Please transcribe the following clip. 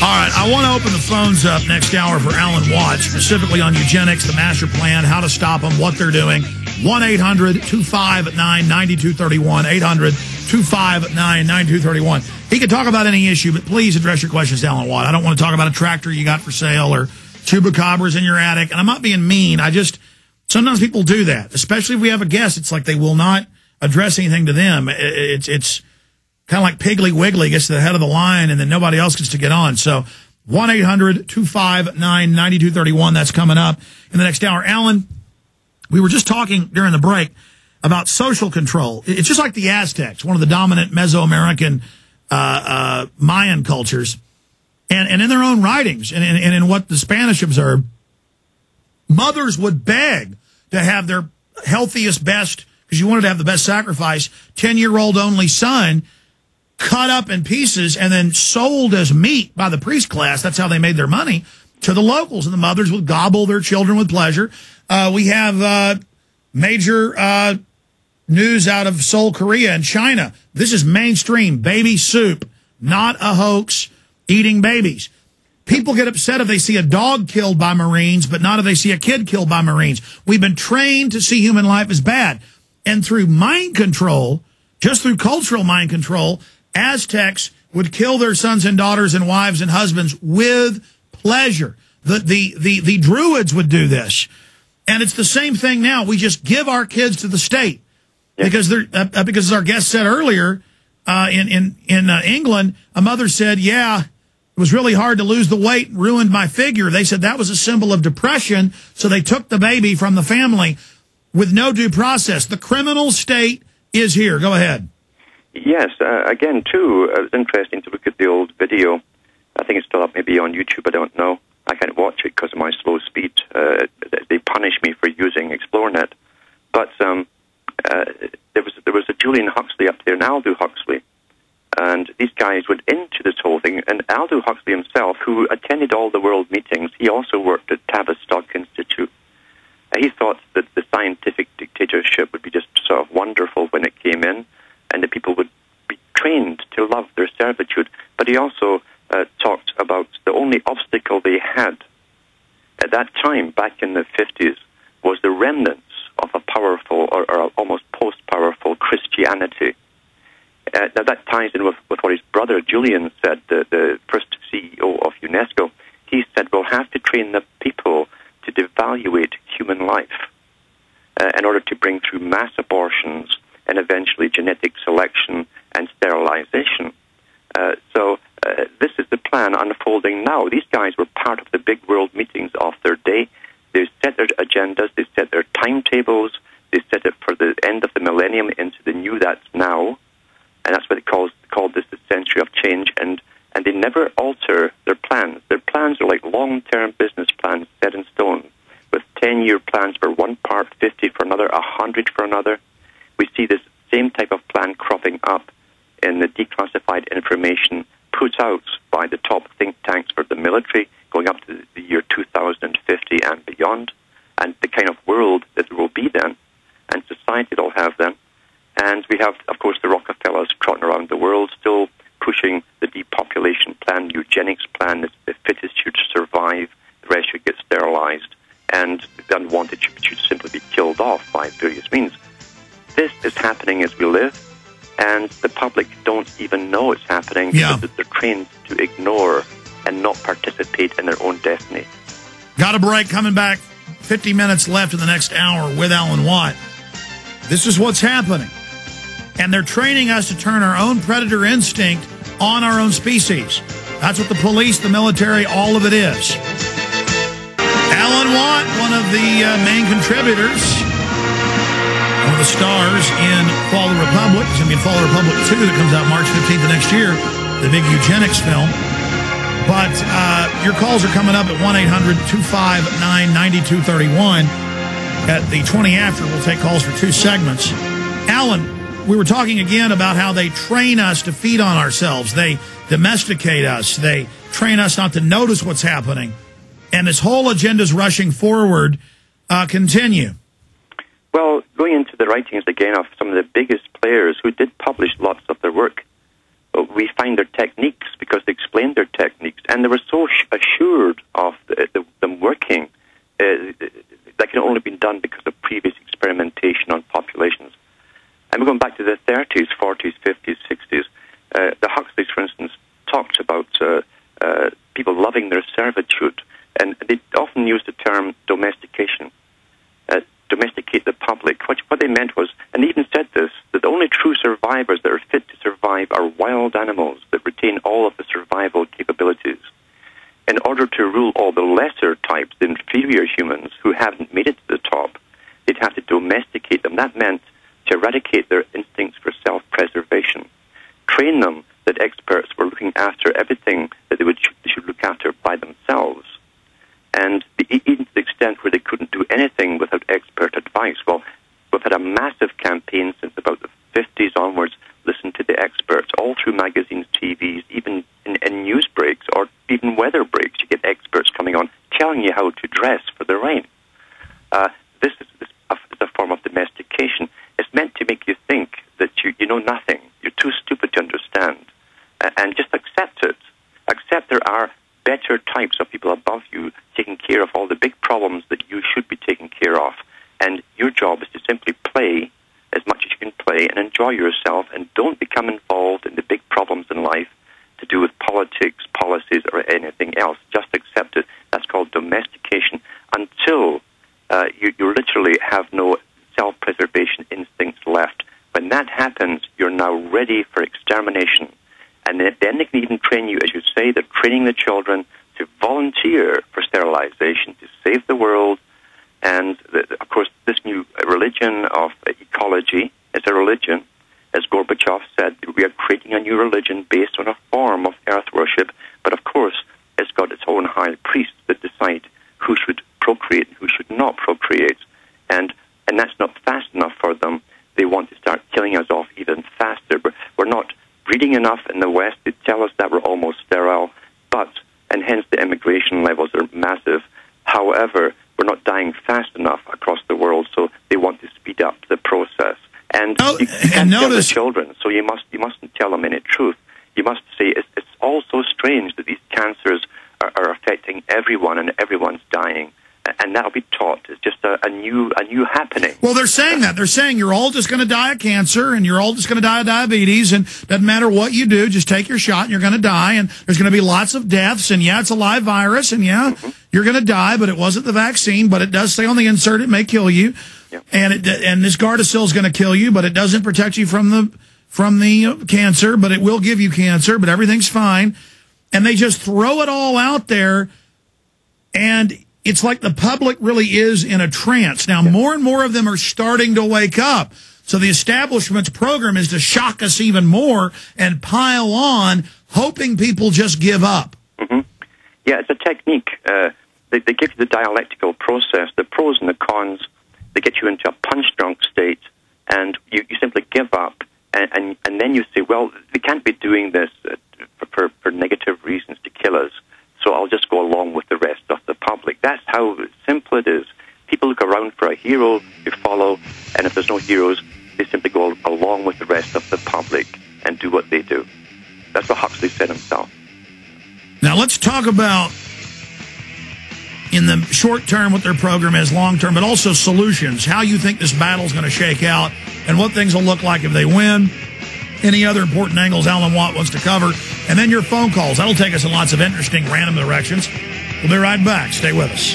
All right, I want to open the phones up next hour for Alan Watts, specifically on eugenics, the master plan, how to stop them, what they're doing. 1-800-259-9231, 800-259-9231. He can talk about any issue, but please address your questions to Alan Watt. I don't want to talk about a tractor you got for sale or chupacabras in your attic, and I'm not being mean. Sometimes people do that, especially if we have a guest. It's like they will not address anything to them. It's kind of like Piggly Wiggly gets to the head of the line, and then nobody else gets to get on. So 1-800-259-9231, that's coming up in the next hour. Alan, we were just talking during the break about social control. It's just like the Aztecs, one of the dominant Mesoamerican Mayan cultures. And in their own writings and in what the Spanish observed, mothers would beg to have their healthiest, best, because you wanted to have the best sacrifice, 10-year-old only son cut up in pieces and then sold as meat by the priest class. That's how they made their money, to the locals. And the mothers would gobble their children with pleasure. We have major news out of Seoul, Korea and China. This is mainstream baby soup, not a hoax, eating babies. People get upset if they see a dog killed by Marines, but not if they see a kid killed by Marines. We've been trained to see human life as bad. And through mind control, just through cultural mind control, Aztecs would kill their sons and daughters and wives and husbands with pleasure. The Druids would do this. And it's the same thing now. We just give our kids to the state. Because as our guest said earlier, in England, a mother said, yeah, it was really hard to lose the weight and ruined my figure. They said that was a symbol of depression, so they took the baby from the family with no due process. The criminal state is here. Go ahead. Yes, again, too, it's interesting to look at the old video. I think it's still up maybe on YouTube, I don't know. I can't watch it because of my slow speed. They punish me for using ExploreNet. But there was a Julian Huxley up there, and Aldous Huxley. And these guys went into this whole thing. And Aldous Huxley himself, who attended all the world meetings, he also worked at Tavistock Institute. He thought that the scientific dictatorship would be just sort of wonderful when it came in, and that people would be trained to love their servitude. But he also talked about the only obstacle they had at that time, back in the 50s, was the remnants of a powerful or almost post-powerful Christianity. Now that ties in with what his brother Julian said, the first CEO of UNESCO. He said, we'll have to train the people to devaluate human life in order to bring through mass abortions and eventually genetic selection and sterilization. So this is the plan unfolding now. These guys were part of the big world meetings of their day. They set their agendas, they set their timetables, they set it for the end of the millennium into the new that's now, and that's what they called this the century of change, and they never alter their plans. Their plans are like long-term business plans set in stone, with 10-year plans for one part, 50 for another, 100 for another. We see this same type of plan cropping up in the declassified information put out by the top think tanks for the military, going up to the year 2050 and beyond, and the kind of world that there will be then, and society that will have then. And we have, of course, the Rockefellers trotting around the world, still pushing the depopulation plan, eugenics plan, the fittest should survive, the rest should get sterilized, and the unwanted should simply be killed off by various means. This is happening as we live, and the public don't even know it's happening because they're trained to ignore and not participate in their own destiny. Got a break, coming back. 50 minutes left in the next hour with Alan Watt. This is what's happening. And they're training us to turn our own predator instinct on our own species. That's what the police, the military, all of it is. Alan Watt, one of the main contributors, one of the stars in Fall of the Republic. It's going to be in Fall of the Republic 2 that comes out March 15th of next year, the big eugenics film. But your calls are coming up at 1-800-259-9231. At the 20 after, we'll take calls for 2 segments. Alan, we were talking again about how they train us to feed on ourselves. They domesticate us. They train us not to notice what's happening. And this whole agenda's rushing forward. Continue. Well, going into the writings again of some of the biggest players who did publish lots of their work, we find their techniques because they explained their techniques, and they were so assured of them working that can only be done because of previous experimentation on populations. And we're going back to the 30s, 40s, 50s, 60s. The Huxleys, for instance, talked about people loving their servitude, and they often used the term domestication. Domesticate the public. What they meant was, and they even said this, that the only true survivors that are fit to survive are wild animals that retain all of the survival capabilities. In order to rule all the lesser types, the inferior humans who haven't made it to the top, they'd have to domesticate them. That meant to eradicate their instincts for self-preservation, train them that experts were looking after everything that they should look after by themselves, and even to the extent where they couldn't do anything without expert advice. Well, we've had a massive campaign since about the 50s onwards, listen to the experts, all through magazines, TVs, even in news breaks or even weather breaks. You get experts coming on telling you how to dress for the rain. This is a form of domestication. It's meant to make you think that you know nothing. You're too stupid to understand. And just accept it. Accept there are better types of people above you taking care of all the big problems that you should be taking care of. And your job is to simply play as much as you can play and enjoy yourself, and don't become involved in the big problems in life to do with politics, policies, or anything else. Just accept it. That's called domestication until you literally have no self-preservation instincts left. When that happens, you're now ready for extermination. And then they can even train you, as you say, they're training the children to volunteer for sterilization, to save the world. And, of course, this new religion of ecology is a religion. As Gorbachev said, we are creating a new religion based on a form of earth worship. But, of course, it's got its own high priests that decide who should procreate and who should not procreate. And that's not fast enough for them. They want to start killing us off even faster. We're not breeding enough in the West. They tell us that we're almost sterile, and hence the immigration levels are massive. However, we're not dying fast enough across the world, so they want to speed up the process. And you can't tell the children, so you mustn't tell them any truth. You must say it's all so strange that these cancers are affecting everyone and everyone's dying. And that'll be taught. It's just a new happening. Well, they're saying that. They're saying you're all just going to die of cancer, and you're all just going to die of diabetes, and doesn't matter what you do, just take your shot, and you're going to die, and there's going to be lots of deaths, and yeah, it's a live virus, and yeah, you're going to die, but it wasn't the vaccine, but it does say on the insert it may kill you, and this Gardasil is going to kill you, but it doesn't protect you from the cancer, but it will give you cancer, but everything's fine, and they just throw it all out there, and it's like the public really is in a trance. Now, more and more of them are starting to wake up. So the establishment's program is to shock us even more and pile on, hoping people just give up. Mm-hmm. Yeah, it's a technique. They give you the dialectical process, the pros and the cons. They get you into a punch-drunk state, and you simply give up. And then you say, well, they can't be doing this for negative reasons to kill us. So I'll just go along with the rest of the public. That's how simple it is. People look around for a hero to follow, and if there's no heroes, they simply go along with the rest of the public and do what they do. That's what Huxley said himself. Now let's talk about, in the short term, what their program is, long term, but also solutions, how you think this battle's going to shake out, and what things will look like if they win. Any other important angles Alan Watt wants to cover, and then your phone calls. That'll take us in lots of interesting random directions. We'll be right back. Stay with us.